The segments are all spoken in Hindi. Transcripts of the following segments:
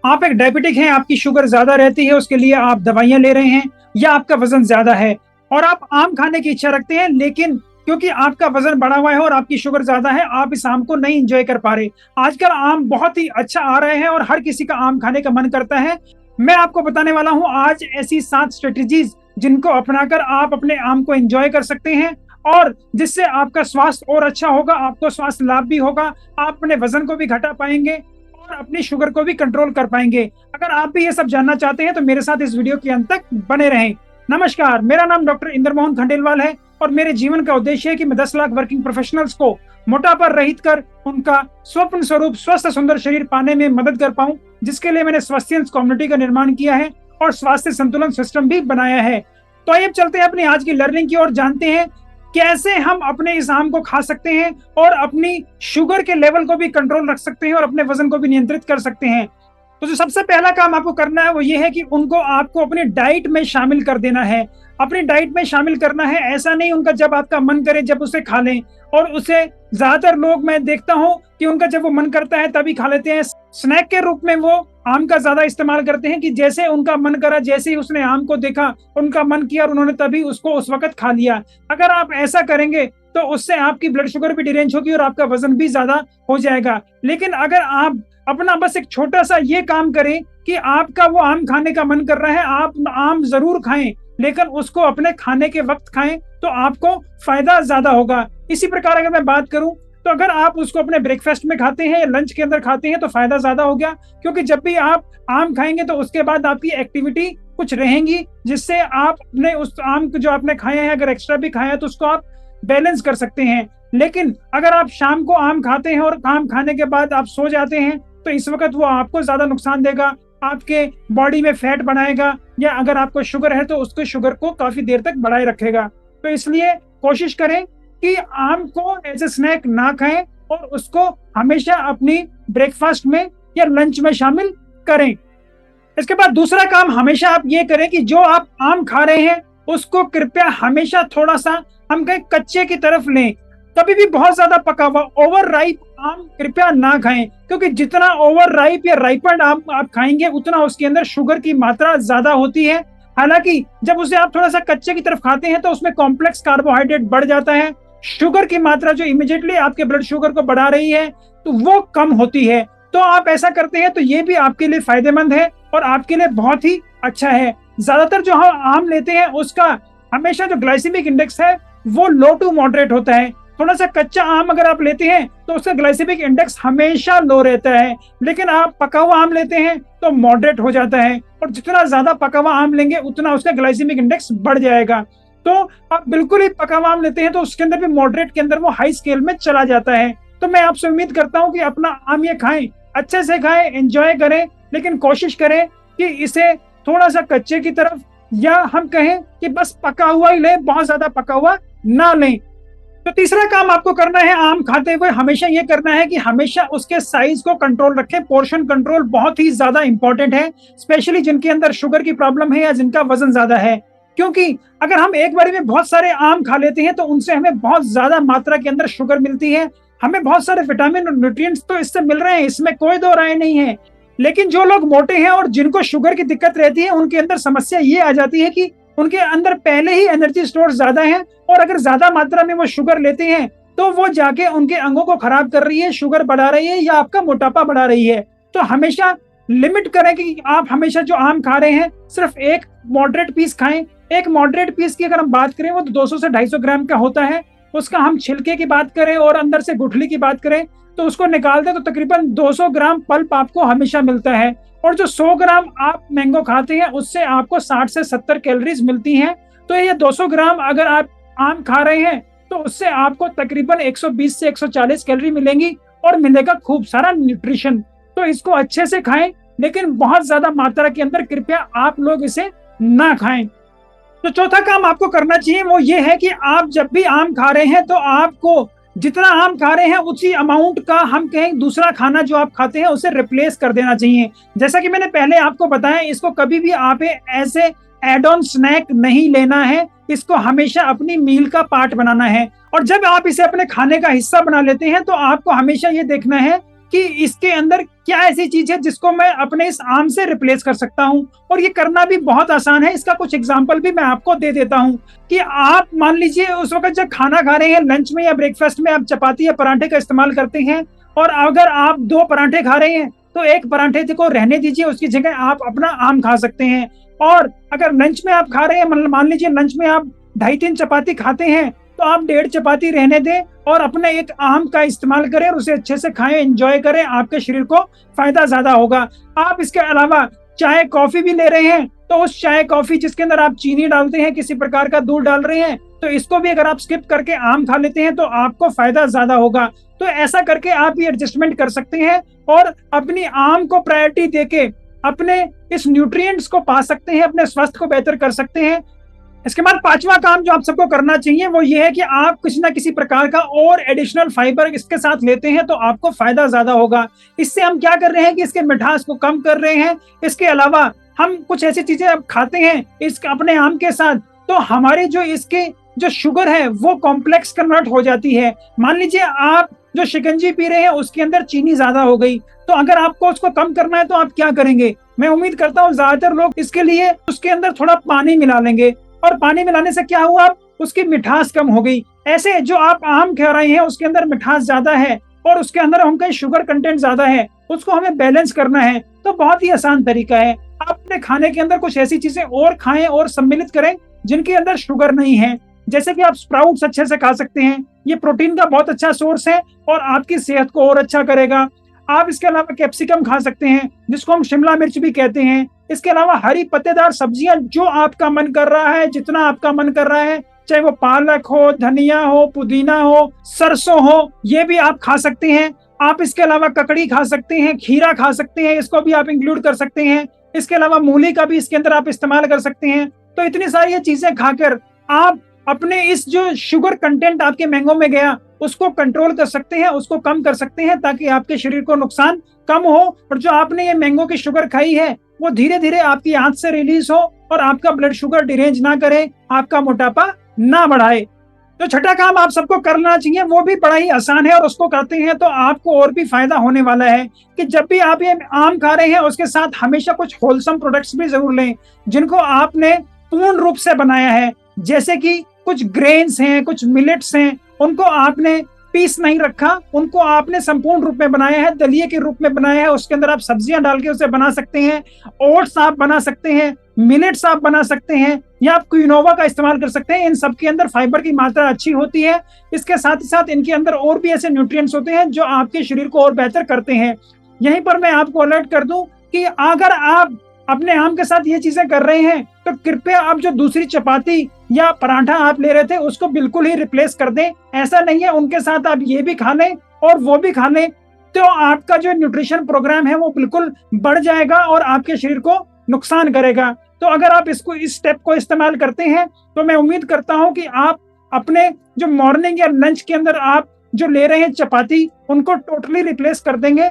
आप एक डायबिटिक हैं, आपकी शुगर ज्यादा रहती है, उसके लिए आप दवाइयां ले रहे हैं, या आपका वजन ज्यादा है और आप आम खाने की इच्छा रखते हैं, लेकिन क्योंकि आपका वजन बढ़ा हुआ है और आपकी शुगर ज्यादा है, आप इस आम को नहीं एंजॉय कर पा रहे। आजकल आम बहुत ही अच्छा आ रहे हैं और हर किसी का आम खाने का मन करता है। मैं आपको बताने वाला हूं आज ऐसी 7 स्ट्रेटेजीज जिनको अपनाकर आप अपने आम को एंजॉय कर सकते हैं और जिससे आपका स्वास्थ्य और अच्छा होगा, आपको स्वास्थ्य लाभ भी होगा, आप अपने वजन को भी घटा पाएंगे और अपनी शुगर को भी कंट्रोल कर पाएंगे। अगर आप भी ये सब जानना चाहते हैं तो मेरे साथ इस वीडियो के अंत तक बने रहें। नमस्कार, मेरा नाम डॉक्टर इंद्र मोहन खंडेलवाल है और मेरे जीवन का उद्देश्य है कि मैं 10 लाख वर्किंग प्रोफेशनल्स को मोटापा रहित कर उनका स्वप्न स्वरूप स्वस्थ सुंदर शरीर पाने में मदद कर पाऊं, जिसके लिए मैंने स्वास्थ्य कम्युनिटी का निर्माण किया है और स्वास्थ्य संतुलन सिस्टम भी बनाया है। तो आइए अब चलते हैं अपनी आज की लर्निंग की ओर, जानते हैं कैसे हम अपने इस आम को खा सकते हैं और अपनी शुगर के लेवल को भी कंट्रोल रख सकते हैं और अपने वजन को भी नियंत्रित कर सकते हैं। तो जो सबसे पहला काम आपको करना है वो ये है कि उनको आपको अपनी डाइट में शामिल कर देना है। अपनी डाइट में शामिल करना है, ऐसा नहीं उनका जब आपका मन करे जब उसे खा लें। और उसे ज्यादातर लोग मैं देखता हूं कि उनका जब वो मन करता है तभी खा लेते हैं। स्नैक के रूप में वो आम का ज्यादा इस्तेमाल करते हैं कि जैसे उनका मन करा, जैसे ही उसने आम को देखा, उनका मन किया और उन्होंने तभी उसको उस वक्त खा लिया। अगर आप ऐसा करेंगे तो उससे आपकी ब्लड शुगर भी डिरेंज होगी और आपका वजन भी ज्यादा हो जाएगा। लेकिन अगर आप अपना बस एक छोटा सा ये काम करें कि आपका वो आम खाने का मन कर रहा है, आप आम जरूर खाएं, लेकिन उसको अपने खाने के वक्त खाएं, तो आपको फायदा ज्यादा होगा। इसी प्रकार अगर मैं बात करूं तो अगर आप उसको अपने ब्रेकफास्ट में खाते हैं या लंच के अंदर खाते हैं तो फायदा ज्यादा हो गया, क्योंकि जब भी आप आम खाएंगे तो उसके बाद आपकी एक्टिविटी कुछ रहेंगी जिससे आप अपने उस आम को जो आपने खाया है, अगर एक्स्ट्रा भी खाया है तो उसको आप बैलेंस कर सकते हैं। लेकिन अगर आप शाम को आम खाते हैं और आम खाने के बाद आप सो जाते हैं तो इस वक्त वो आपको ज्यादा नुकसान देगा, आपके बॉडी में फैट बनाएगा, या अगर आपको शुगर है तो उसको शुगर को काफी देर तक बढ़ाए रखेगा। तो इसलिए कोशिश करें कि आम को एज ए स्नैक ना खाएं और उसको हमेशा अपनी ब्रेकफास्ट में या लंच में शामिल करें। इसके बाद दूसरा काम हमेशा आप ये करें कि जो आप आम खा रहे हैं उसको कृपया हमेशा थोड़ा सा हम कहें कच्चे की तरफ लें। कभी भी बहुत ज्यादा पका हुआ ओवर राइप आम कृपया ना खाएं, क्योंकि जितना ओवर राइप या राइपेंड आम आप खाएंगे उतना उसके अंदर शुगर की मात्रा ज्यादा होती है। हालांकि जब उसे आप थोड़ा सा कच्चे की तरफ खाते हैं तो उसमें कॉम्प्लेक्स कार्बोहाइड्रेट बढ़ जाता है, शुगर की मात्रा जो इमीडिएटली आपके ब्लड शुगर को बढ़ा रही है तो वो कम होती है। तो आप ऐसा करते हैं तो ये भी आपके लिए फायदेमंद है और आपके लिए बहुत ही अच्छा है। ज्यादातर जो हम आम लेते हैं उसका हमेशा जो ग्लाइसेमिक इंडेक्स है वो लो टू मॉडरेट होता है। थोड़ा सा कच्चा आम अगर आप लेते हैं तो उसका ग्लाइसेमिक इंडेक्स हमेशा लो रहता है, लेकिन आप पका हुआ आम लेते हैं तो मॉडरेट हो जाता है, और जितना ज्यादा पका हुआ आम लेंगे उतना उसका ग्लाइसेमिक इंडेक्स बढ़ जाएगा। तो आप बिल्कुल ही पका हुआ आम लेते हैं तो उसके अंदर भी मॉडरेट के अंदर वो हाई स्केल में चला जाता है। तो मैं आपसे उम्मीद करता हूं कि अपना आम ये खाएं, अच्छे से खाएं, एंजॉय करें, लेकिन कोशिश करें कि इसे थोड़ा सा कच्चे की तरफ, या हम कहें कि बस पका हुआ ही लें, बहुत ज्यादा पका हुआ ना लें। तो तीसरा काम आपको करना है आम खाते हुए, हमेशा ये करना है कि हमेशा उसके साइज को कंट्रोल रखें। पोर्शन कंट्रोल बहुत ही ज्यादा इंपॉर्टेंट है, स्पेशली जिनके अंदर शुगर की प्रॉब्लम है या जिनका वजन ज्यादा है। क्योंकि अगर हम एक बार में बहुत सारे आम खा लेते हैं तो उनसे हमें बहुत ज्यादा मात्रा के अंदर शुगर मिलती है, हमें बहुत सारे विटामिन और न्यूट्रिएंट्स तो इससे मिल रहे हैं, इसमें कोई दो राय नहीं है। लेकिन जो लोग मोटे हैं और जिनको शुगर की दिक्कत रहती है उनके अंदर समस्या ये आ जाती है कि उनके अंदर पहले ही एनर्जी स्टोर ज्यादा है, और अगर ज्यादा मात्रा में वो शुगर लेते हैं तो वो जाके उनके अंगों को खराब कर रही है, शुगर बढ़ा रही है या आपका मोटापा बढ़ा रही है। तो हमेशा लिमिट करें कि आप हमेशा जो आम खा रहे हैं सिर्फ एक मॉडरेट पीस खाएं। एक मॉडरेट पीस की अगर हम बात करें वो तो 200 से 250 ग्राम का होता है। उसका हम छिलके की बात करें और अंदर से गुठली की बात करें तो उसको निकाल दें तो तकरीबन 200 ग्राम पल्प आपको हमेशा मिलता है, और जो 100 ग्राम आप मैंगो खाते हैं उससे आपको 60 से 70 कैलोरीज मिलती हैं। तो ये 200 ग्राम अगर आप आम खा रहे हैं तो उससे आपको तकरीबन 120 से 140 कैलोरी मिलेंगी और मिलेगा खूब सारा न्यूट्रिशन। तो इसको अच्छे से खाएं, लेकिन बहुत ज्यादा मात्रा के अंदर कृपया आप लोग इसे ना खाएं। तो चौथा काम आपको करना चाहिए वो ये है कि आप जब भी आम खा रहे हैं तो आपको जितना आम खा रहे हैं उसी अमाउंट का हम कहें दूसरा खाना जो आप खाते हैं उसे रिप्लेस कर देना चाहिए। जैसा कि मैंने पहले आपको बताया, इसको कभी भी आप ऐसे एड ऑन स्नैक नहीं लेना है, इसको हमेशा अपनी मील का पार्ट बनाना है। और जब आप इसे अपने खाने का हिस्सा बना लेते हैं तो आपको हमेशा ये देखना है कि इसके अंदर क्या ऐसी चीज है जिसको मैं अपने इस आम से रिप्लेस कर सकता हूँ। और ये करना भी बहुत आसान है। इसका कुछ एग्जांपल भी मैं आपको दे देता हूँ कि आप मान लीजिए उस वक्त जब खाना खा रहे हैं, लंच में या ब्रेकफास्ट में आप चपाती या पराठे का इस्तेमाल करते हैं, और अगर आप 2 पराठे खा रहे हैं तो एक पराठे को रहने दीजिए, उसकी जगह आप अपना आम खा सकते हैं। और अगर लंच में आप खा रहे हैं, मान लीजिए लंच में आप 2.5-3 चपाती खाते हैं, तो आप 1.5 चपाती रहने दें और अपने एक आम का इस्तेमाल करें और उसे अच्छे से खाएं, एंजॉय करें। आपके शरीर को फायदा ज्यादा होगा। आप इसके अलावा चाय कॉफी भी ले रहे हैं, तो उस चाय कॉफी जिसके अंदर आप चीनी डालते हैं, किसी प्रकार का दूध डाल रहे हैं, तो इसको भी अगर आप स्किप करके आम खा लेते हैं तो आपको फायदा ज्यादा होगा। तो ऐसा करके आप ये एडजस्टमेंट कर सकते हैं और अपनी आम को प्रायोरिटी देके अपने इस न्यूट्रिएंट्स को पा सकते हैं, अपने स्वास्थ्य को बेहतर कर सकते हैं। इसके बाद 5वां काम जो आप सबको करना चाहिए वो ये है कि आप किसी ना किसी प्रकार का और एडिशनल फाइबर इसके साथ लेते हैं तो आपको फायदा ज्यादा होगा। इससे हम क्या कर रहे हैं कि इसके मिठास को कम कर रहे हैं। इसके अलावा हम कुछ ऐसी चीजें अब खाते हैं इस अपने आम के साथ, तो हमारी जो इसके जो शुगर है वो कॉम्प्लेक्स कन्वर्ट हो जाती है। मान लीजिए आप जो शिकंजी पी रहे हैं उसके अंदर चीनी ज्यादा हो गई, तो अगर आपको उसको कम करना है तो आप क्या करेंगे? मैं उम्मीद करता हूँ ज्यादातर लोग इसके लिए उसके अंदर थोड़ा पानी मिला लेंगे, और पानी मिलाने से क्या हुआ, उसकी मिठास कम हो गई। ऐसे जो आप आम खा रहे हैं उसके अंदर मिठास ज्यादा है और उसके अंदर हमका शुगर कंटेंट ज्यादा है, उसको हमें बैलेंस करना है। तो बहुत ही आसान तरीका है, आप अपने खाने के अंदर कुछ ऐसी चीजें और खाएं और सम्मिलित करें जिनके अंदर शुगर नहीं है। जैसे कि आप स्प्राउट्स अच्छे से खा सकते हैं, ये प्रोटीन का बहुत अच्छा सोर्स है और आपकी सेहत को और अच्छा करेगा। आप इसके अलावा कैप्सिकम खा सकते हैं जिसको हम शिमला मिर्च भी कहते हैं। इसके अलावा हरी पत्तेदार सब्जियां जो आपका मन कर रहा है, जितना आपका मन कर रहा है, चाहे वो पालक हो, धनिया हो, पुदीना हो, सरसों हो, ये भी आप खा सकते हैं। आप इसके अलावा ककड़ी खा सकते हैं, खीरा खा सकते हैं, इसको भी आप इंक्लूड कर सकते हैं। इसके अलावा मूली का भी इसके अंदर आप इस्तेमाल कर सकते हैं। तो इतनी सारी ये चीजें खाकर आप अपने इस जो शुगर कंटेंट आपके मैंगो में गया उसको कंट्रोल कर सकते हैं, उसको कम कर सकते हैं, ताकि आपके शरीर को नुकसान कम हो और जो आपने ये मैंगो की शुगर खाई है वो धीरे धीरे आपकी आंत से रिलीज हो और आपका ब्लड शुगर डिरेंज ना करे, आपका मोटापा ना बढ़ाए। तो छठा काम आप सबको करना चाहिए, वो भी बड़ा ही आसान है और उसको करते हैं तो आपको और भी फायदा होने वाला है कि जब भी आप ये आम खा रहे हैं उसके साथ हमेशा कुछ होलसम प्रोडक्ट्स भी जरूर लें जिनको आपने पूर्ण रूप से बनाया है। जैसे कि कुछ ग्रेन्स हैं, कुछ मिलेट्स हैं, उनको आपने पीस नहीं रखा, उनको आपने संपूर्ण रूप में बनाया है, दलिए के रूप में बनाया है। उसके अंदर आप सब्जियां डाल के उसे बना सकते हैं। ओट्स आप बना सकते हैं, मिलेट्स आप बना सकते हैं, या आप क्विनोवा का इस्तेमाल कर सकते हैं। इन सब के अंदर फाइबर की मात्रा अच्छी होती है। इसके साथ ही साथ इनके अंदर और भी ऐसे न्यूट्रिएंट्स होते हैं जो आपके शरीर को और बेहतर करते हैं। यहीं पर मैं आपको अलर्ट कर दूं कि अगर आप अपने आम के साथ ये चीजें कर रहे हैं तो कृपया आप जो दूसरी चपाती या पराठा आप ले रहे थे उसको बिल्कुल ही रिप्लेस कर दें। ऐसा नहीं है, उनके साथ आप ये भी खा लें और वो भी खा लें, तो आपका जो न्यूट्रिशन प्रोग्राम है वो बिल्कुल बढ़ जाएगा और आपके शरीर को नुकसान करेगा। तो अगर आप इस स्टेप को इस्तेमाल करते हैं तो मैं उम्मीद करता हूं कि आप अपने जो मॉर्निंग या लंच के अंदर आप जो ले रहे हैं चपाती, उनको टोटली रिप्लेस कर देंगे।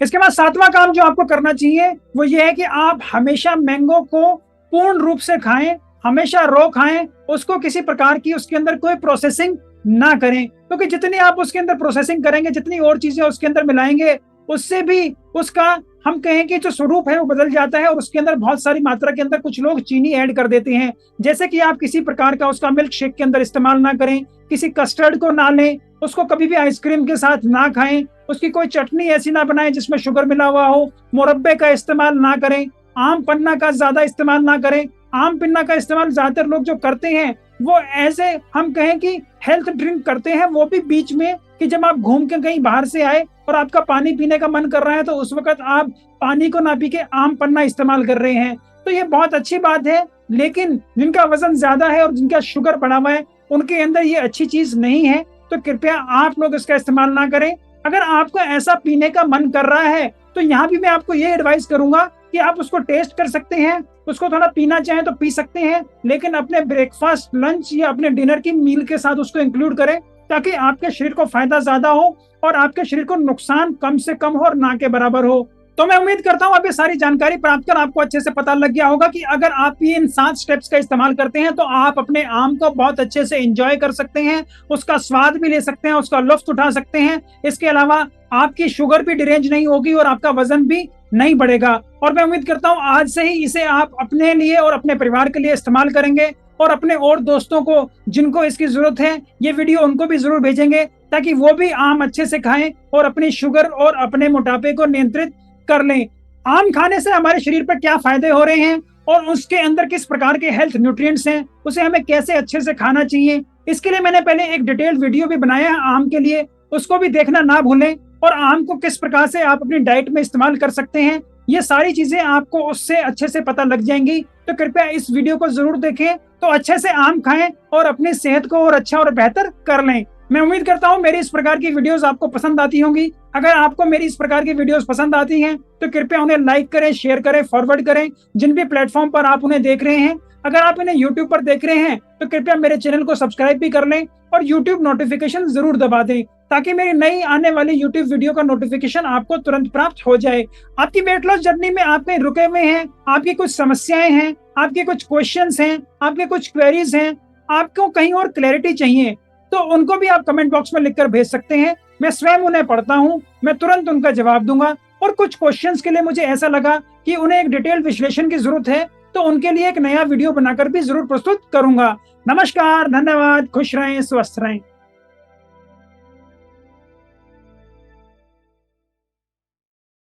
इसके बाद 7वां काम जो आपको करना चाहिए वो ये है कि आप हमेशा मैंगो को पूर्ण रूप से खाएं, हमेशा रो खाएं, उसको किसी प्रकार की उसके अंदर कोई प्रोसेसिंग ना करें, क्योंकि जितनी आप उसके अंदर प्रोसेसिंग करेंगे, जितनी और चीजें उसके अंदर मिलाएंगे, उससे भी उसका हम कहें कि जो स्वरूप है वो बदल जाता है और उसके अंदर बहुत सारी मात्रा के अंदर कुछ लोग चीनी ऐड कर देते हैं। जैसे कि आप किसी प्रकार का उसका मिल्क शेक के अंदर इस्तेमाल ना करें, किसी कस्टर्ड को ना लें, उसको कभी भी आइसक्रीम के साथ ना खाएं, उसकी कोई चटनी ऐसी ना बनाएं जिसमें शुगर मिला हुआ हो, मुरब्बे का इस्तेमाल ना करें, आम पन्ना का ज्यादा इस्तेमाल ना करें। आम पन्ना का इस्तेमाल ज्यादातर लोग जो करते हैं वो ऐसे हम कहें कि हेल्थ ड्रिंक करते हैं, वो भी बीच में कि जब आप घूम के कहीं बाहर से आए और आपका पानी पीने का मन कर रहा है तो उस वक्त आप पानी को ना पी के आम पन्ना इस्तेमाल कर रहे हैं। तो ये बहुत अच्छी बात है, लेकिन जिनका वजन ज्यादा है और जिनका शुगर बढ़ा हुआ है उनके अंदर ये अच्छी चीज नहीं है, तो कृपया आप लोग इसका इस्तेमाल ना करें। अगर आपको ऐसा पीने का मन कर रहा है तो यहाँ भी मैं आपको ये एडवाइस करूंगा कि आप उसको टेस्ट कर सकते हैं, उसको थोड़ा पीना चाहें तो पी सकते हैं, लेकिन अपने ब्रेकफास्ट, लंच या अपने डिनर की मील के साथ उसको इंक्लूड करें ताकि आपके शरीर को फायदा ज्यादा हो और आपके शरीर को नुकसान कम से कम हो और ना के बराबर हो। तो मैं उम्मीद करता हूं अब ये सारी जानकारी प्राप्त कर आपको अच्छे से पता लग गया होगा कि अगर आप ये इन 7 स्टेप्स का इस्तेमाल करते हैं तो आप अपने आम को बहुत अच्छे से एंजॉय कर सकते हैं, उसका स्वाद भी ले सकते हैं, उसका लुत्फ उठा सकते हैं। इसके अलावा आपकी शुगर भी डिरेंज नहीं होगी और आपका वजन भी नहीं बढ़ेगा। और मैं उम्मीद करता हूं आज से ही इसे आप अपने लिए और अपने परिवार के लिए इस्तेमाल करेंगे और अपने और दोस्तों को जिनको इसकी जरूरत है ये वीडियो उनको भी जरूर भेजेंगे ताकि वो भी आम अच्छे से खाएं और अपनी शुगर और अपने मोटापे को नियंत्रित कर लें। आम खाने से हमारे शरीर पर क्या फायदे हो रहे हैं और उसके अंदर किस प्रकार के हेल्थ न्यूट्रिएंट्स हैं, उसे हमें कैसे अच्छे से खाना चाहिए, इसके लिए मैंने पहले एक डिटेल्ड वीडियो भी बनाया है आम के लिए, उसको भी देखना ना भूलें। और आम को किस प्रकार से आप अपनी डाइट में इस्तेमाल कर सकते हैं ये सारी चीजें आपको उससे अच्छे से पता लग जाएंगी। तो कृपया इस वीडियो को जरूर देखें, तो अच्छे से आम खाएं और अपनी सेहत को और अच्छा और बेहतर कर लें। मैं उम्मीद करता हूं मेरी इस प्रकार की वीडियोस आपको पसंद आती होंगी। अगर आपको मेरी इस प्रकार की वीडियोस पसंद आती हैं तो कृपया उन्हें लाइक करें, शेयर करें, फॉरवर्ड करें जिन भी प्लेटफॉर्म पर आप उन्हें देख रहे हैं। अगर आप इन्हें यूट्यूब पर देख रहे हैं तो कृपया मेरे चैनल को सब्सक्राइब भी कर लें और यूट्यूब नोटिफिकेशन जरूर दबा दें ताकि मेरी नई आने वाली यूट्यूब वीडियो का नोटिफिकेशन आपको तुरंत प्राप्त हो जाए। आपकी वेट लॉस जर्नी में आप कहीं रुके हुए हैं, आपकी कुछ समस्याएं हैं, आपके कुछ क्वेश्चंस हैं, आपके कुछ क्वेरीज हैं, आपको कहीं और क्लैरिटी चाहिए तो उनको भी आप कमेंट बॉक्स में लिखकर भेज सकते हैं। मैं स्वयं उन्हें पढ़ता हूं, मैं तुरंत उनका जवाब दूंगा। और कुछ क्वेश्चंस के लिए मुझे ऐसा लगा कि उन्हें एक डिटेल विश्लेषण की जरूरत है तो उनके लिए एक नया वीडियो बनाकर भी जरूर प्रस्तुत करूंगा। नमस्कार, धन्यवाद, खुश रहें, स्वस्थ रहें।